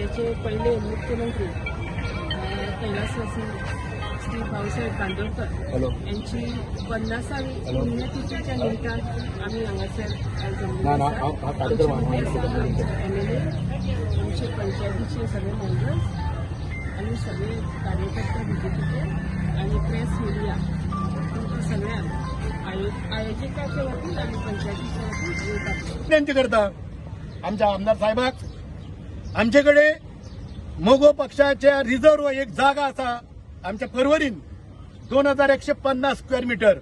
राज्याचे पहिले मुख्यमंत्री कैलासवासी श्री भाऊसाहेब बांदोडकर यांची 50वी पुण्यतिथीच्या निमित्तान आम्ही हांगासर MLA आमचे पंचायतीचे सगळे मेंबर्स आणि सगळे कार्यकर्ते बीजेपीचे आणि प्रेस मीडिया तुमच्या सगळ्यांक आयोजकाच्या वतीन आणि पंचायतीच्या वतीन विनंती करता आमच्या आमदार साहेबाक आमच्याकडे मोगो पक्षाच्या रिझर्व एक जागा असा आमच्या परवरीन 2150 स्क्वेअर मीटर.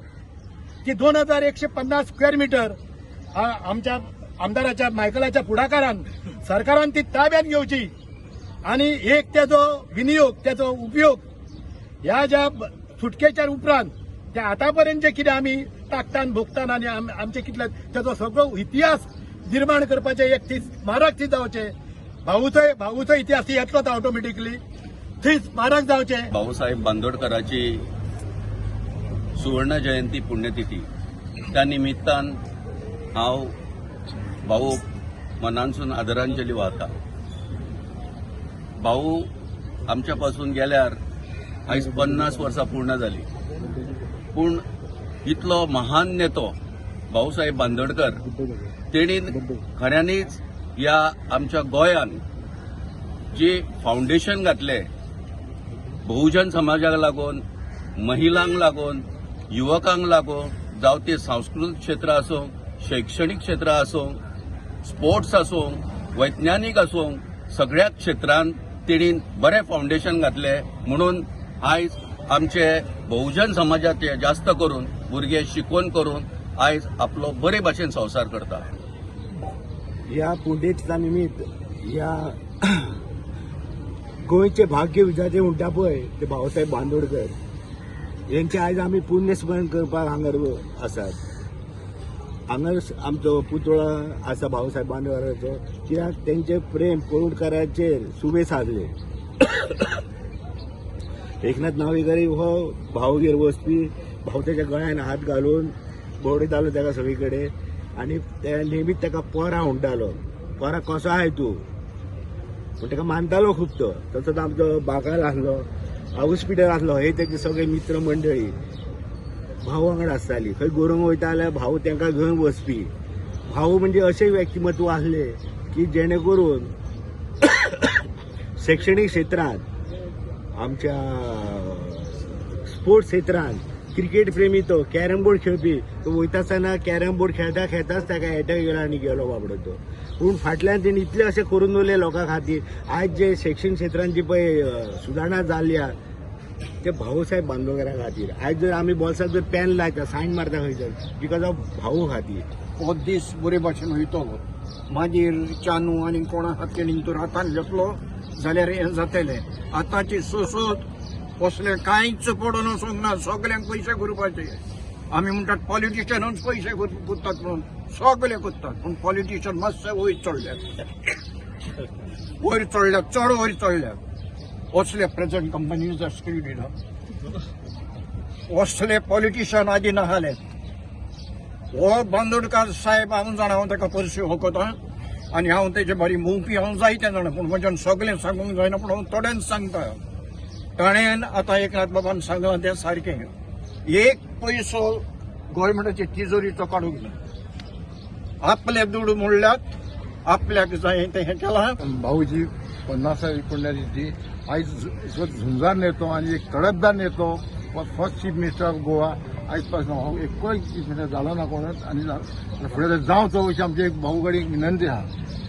ती 2150 स्क्वेअर मीटर आमच्या आमदाराच्या मायकलाच्या पुढाकारान सरकारान ती ताब्यात घेवची आणि एक त्याचो विनियोग त्याचो उपयोग ह्या ज्या सुटकेच्या उपरांत त्या आतापर्यंत जे कितें आमी टाकतान भोगतान आनी आमचे कितले त्याचो सगळो इतिहास निर्माण करपाचे एक ती स्मारक ती जावचे. भाऊचो इतिहास ती येतलो ऑटोमॅटिकली थंय स्मारक जावचे. भाऊसाहेब बांदोडकराची सुवर्ण जयंती पुण्यतिथी त्या निमित्तान हांव भाऊ मनानसून आदरांजली वाहता. भाऊ आमच्या पासून गेल्यार आयज 50 वर्सां पूर्ण जाली. पूण इतलो महान नेतो भाऊसाहेब बांदोडकर तेणी खऱ्यांनीच ह्या आमच्या गोंयान जे फाउंडेशन घातले बहुजन समाजाक लागून, महिलांक लागून, युवकांक लागून, जावं ते सांस्कृतिक क्षेत्र आसूं, शैक्षणिक क्षेत्र आसूं, स्पोर्ट्स आसूं, वैज्ञानीक आसूं, सगळ्या क्षेत्रांत तेणी बरें फाउंडेशन घातले. म्हणून आयज आमचे बहुजन समाजाचे जास्त करून भुरगे शिकवण करून आयज आपलो बरे भाशेन संवसार करता. ह्या पुण्यतिथीच्या निमित्त ह्या गोंयचे भाग्य विधाते म्हणटा पळय ते भाऊसाहेब बांदोडकर यांचे आयज आमी पुण्य स्मरण करपाक हांगर आसात. हांगर आमचो पुतळो आसा भाऊसाहेब बांदोडकराचो, कित्याक तेंचे प्रेम कोरुडकाराचेर सुबे साधले. एकनाथ नार्वेकर हो भाऊगेर वचपी भाऊ त्याच्या गळ्यान हात घालून भोंवडयतालो ताका सगळे कडेन आनी ते नेहमीच ताका पोरा म्हणटालो, पोरा कसो आहाय तूं पूण ताका मानतालो खूब तो. तसोच आमचो बागाल आसलो, हाऊस पिटर आसलो, हे तेजे सगळे मित्र मंडळी भाऊ वांगडा आसताली. खंय गोरोंक वयता जाल्यार भाऊ तांकां घेवन वचपी. भाऊ म्हणजे अशें व्यक्तिमत्व आसले की जेणे करून शैक्षणीक क्षेत्रांत, आमच्या स्पोर्ट्स क्षेत्रांत, क्रिकेट प्रेमी तो, कॅरम बोर्ड खेळपी तो वयता आसतना कॅरम बोर्ड खेळटा खेळटाच ताका एटॅक येयलो आनी गेलो बाबडो तो. पूण फाटल्यान तेणी इतलें अशें करून दवरलें लोकां खातीर. आयज जे शैक्षणीक क्षेत्रांत जी पळय सुदारणा जाल्ल्या ते भाऊसाहेब बांदोडकरा खातीर. आयज जर आमी बोल्साक जर पेन लायता सायन मारता खंयसर बिकॉज ऑफ भाऊ खातीर. हो दीस बरे भाशेन वयतलो. मागीर चानू आनी कोणा हातीन तो हातान घेतलो जाल्यार हें जातलें. आतांची सोसोत असले कांयच पडून वचोंक ना. सगल्यांक पयशे करपाचे. आमी म्हणटात पॉलिटिशियनूच पयशे कोत्तात म्हणून सगळे कोत्तात. पूण पॉलिटिशियन मातशे वयर चडल्यात, वयर चडल्यात, चड वयर चडल्यात. असले प्रेझेंट कंपनीज स्किल असले पॉलिटिशियन आदी नाहले. हो बांदोडकर साहेब हांव जाणा, हांव ताका परसे होकोता आनी हांव तेजे बरी मोवपी हांव जायते जाणा. पूण म्हज्यान सगळें सांगूंक जायना पूण हांव थोड्यांच सांगता. ताणेन आतां एकनाथ बाबान सांगलां तें सारकें. एक पयसो गोव्हर्मेंटाचे तिजोरीचो काडूंक ना. आपले दूड मोडल्यात, आपल्याक जाय तें हें केलां. भाऊजी 50वी पुण्यतिथी आयज झुंजार नेतो आणि एक तडफदार नेतो, first chief minister of Goa. आयज पासून हो एकूय चीफ मिनिस्टर जालो ना कोणच आनी फुडें जावचो अशी आमची एक भाऊ कडेन विनंती आहा.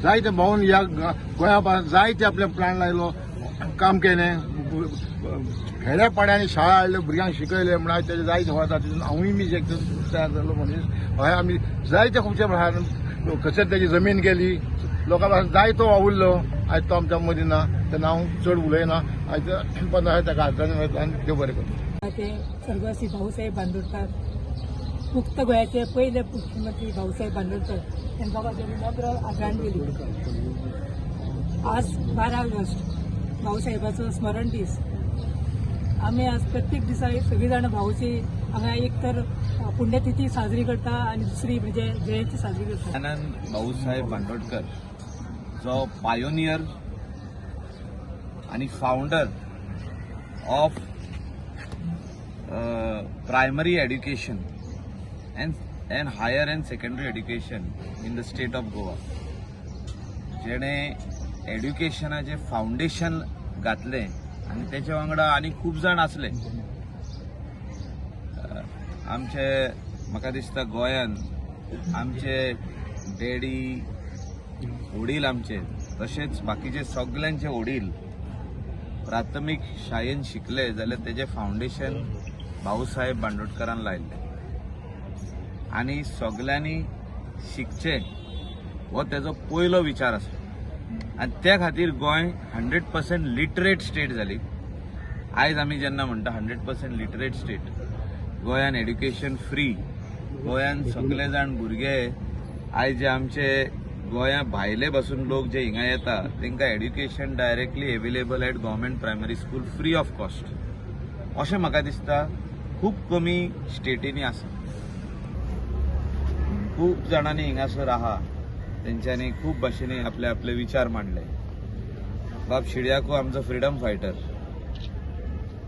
जायते भाऊन ह्या गोंया पासून जायते आपले प्राण लायलो, काम केलें, खेड्या पाड्यांनी शाळा हाडल्यो, भुरग्यांक शिकयले म्हण आयज तेजे जायते वता. तितून हांवूय मी एक तयार जाल्लो मनीस. हय आमी जायते खुबशे प्रकार कशें तेजी जमीन गेली, लोकां पासून जायतो वावुरलो. आयज तो आमच्या मदीं ना, तेन्ना हांव चड उलयना. आयज 15 ताका हातान वयता आनी देव बरें करता. ते सर्गवासी भाऊसाहेब बांदोडकर, मुक्त गोंयाचे पहिले मुख्यमंत्री भाऊसाहेब बांदोडकर तांकां म्हाजी नम्र आदरांजली. आज 12 ऑगस्ट भाऊसाहेबाचो स्मरण दीस. आम्ही आज प्रत्येक दिसा सगळीं जाण भाऊची हांगा एक तर पुण्यतिथी साजरी करता आणि दुसरी म्हणजे जयंती साजरी करता. भाऊसाहेब बांदोडकर जो पायोनियर आणि founder of primary education and higher and secondary education in the state of Goa, जेणे एड्युकेशनाचे फाउंडेशन घातले आणि त्याच्या वांगडा आनी खूब जाण आसले. आमचे म्हाका दिसता गोंयांत आमचे डॅडी वडील आमचे तशेंच बाकीचे सगळ्यांचे वडील प्राथमीक शाळेन शिकले जाल्यार तेजे फाउंडेशन भाऊसाहेब बांदोडकरान लायल्ले आनी सगळ्यांनी शिकचे हो तेजो पयलो विचार आसलो. आनी त्या खातीर गोंय 100% लिटरेट स्टेट जाली. आयज आमी जेन्ना म्हणटा 100% लिटरेट स्टेट, गोंयान एड्युकेशन फ्री, गोंयान सगळे जाण भुरगे आयज जे आमचे गोंया भायले पासून लोक जे हिंगा येता तांकां education directly available at government primary school free of cost अशें म्हाका दिसता खूब कमी स्टेटींनी आसा. खूब जाणांनी हिंगासर आहा तेंच्यांनी खूब भाशेनी आपले आपले विचार मांडले. बाब शिड्याको आमचो फ्रीडम फायटर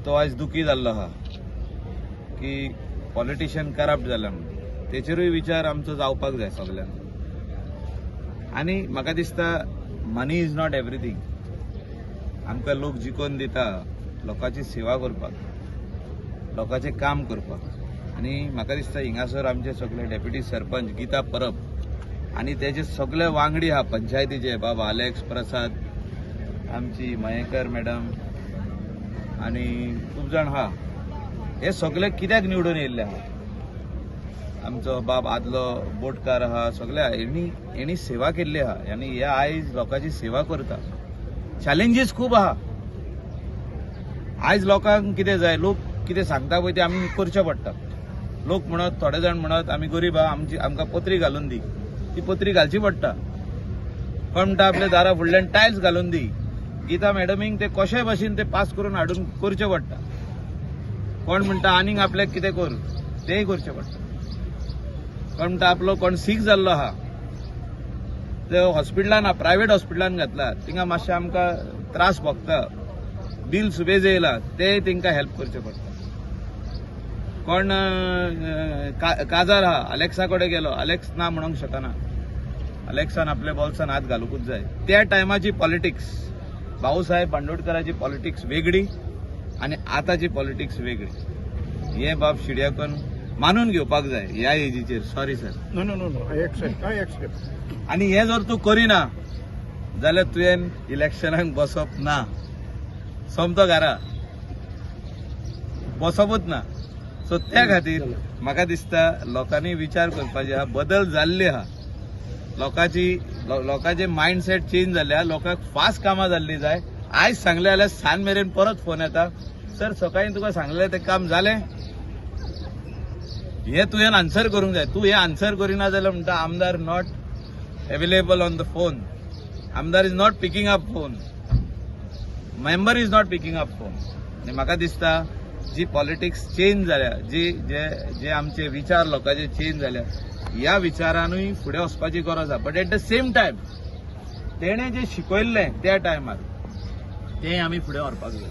तो आयज दुखी जाल्लो आहा की पॉलिटिशियन करप्ट जाला म्हणून. तेचेरूय विचार आमचो जावपाक जाय सगळ्यांक. आनी म्हाका दिसता मनी इज नॉट एवरीथींग. आमकां लोक जिखोवन दिता लोकांची सेवा करपाक, लोकांचें काम करपाक. आनी म्हाका दिसता हिंगासर आमचे सगळे डेप्युटी सरपंच गीता परब आनी तेजे सगळे वांगडी आहा पंचायतीचे, बाबा अलेक्स प्रसाद, आमची मयेकर मॅडम आनी खूब जाण आहा. हे सगळे कित्याक निवडून येयल्ले आहा? आमचो बाब आदलो बोटकार आहा, सगळे हेणी सेवा केल्ली आहा आनी हे आयज लोकांची सेवा करता. चॅलेंजीस खूब आहा. आयज लोकांक कितें जाय, लोक कितें सांगता पळय ते आमी करचें पडटा. लोक म्हणत, थोडे जाण म्हणत आमी गरीब आहा, आमकां पत्री घालून दी. ती पत्री घालची पडटा. कोण म्हणटा आपल्या दारा फुडल्यान टायल्स घालून दी. गीता मॅडमीक ते कशेय भाशेन ते पास करून हाडून करचें पडटा. कोण म्हणटा आनीक आपल्याक कितें कर, तेंय करचें पडटा. कोण म्हणटा आपलो कोण सीक जाल्लो आहा ते हॉस्पिटलान, प्रायव्हेट हॉस्पिटलान घातला, थिंगा मातशें आमकां त्रास भोगता, बील सुबेज येयला, ते तेंकां हेल्प करचें पडटा. कोण काजार आहा, अलेक्सा कडेन गेलो, अलेक्स ना म्हणूंक शकना, अलेक्सान आपल्या बॉल्सान हात घालूंकूच जाय. त्या टायमाची पॉलिटिक्स, भाऊसाहेब बांदोडकराची पॉलिटिक्स वेगळी आनी आतांची पॉलिटिक्स वेगळी. हे बाब शिड्याकून मानून घेवपाक जाय ह्या एजीचेर. Sorry sir. No no no no I accept. आनी हे जर तूं करिना जाल्यार तुवें इलेक्शनाक बसप ना. सोमतो घरा बसपूच ना. सो त्या खातीर म्हाका दिसता लोकांनी विचार करपाचे आहा. बदल जाल्ले आहा. लोकांचे मायंडसेट चेंज जाल्ले आहा. लोकांक फास्ट कामां जाल्ली जाय. आयज सांगले जाल्यार सांज मेरेन परत फोन येता, सर सकाळी तुका सांगलें तें काम जालें, हे तुवें आन्सर करूंक जाय. तूं हे आन्सर करिना जाल्यार म्हणटा आमदार not available on the phone, आमदार is not picking up phone, member is not picking up phone. आनी म्हाका दिसता जी पॉलिटिक्स चेंज जाल्या, जे आमचे विचार लोकांचे चेंज जाल्या, ह्या विचारानूय फुडें वचपाची गरज आसा. But at the same time तेणें जे शिकयल्लें त्या टायमार तें आमी फुडें व्हरपाक जाय.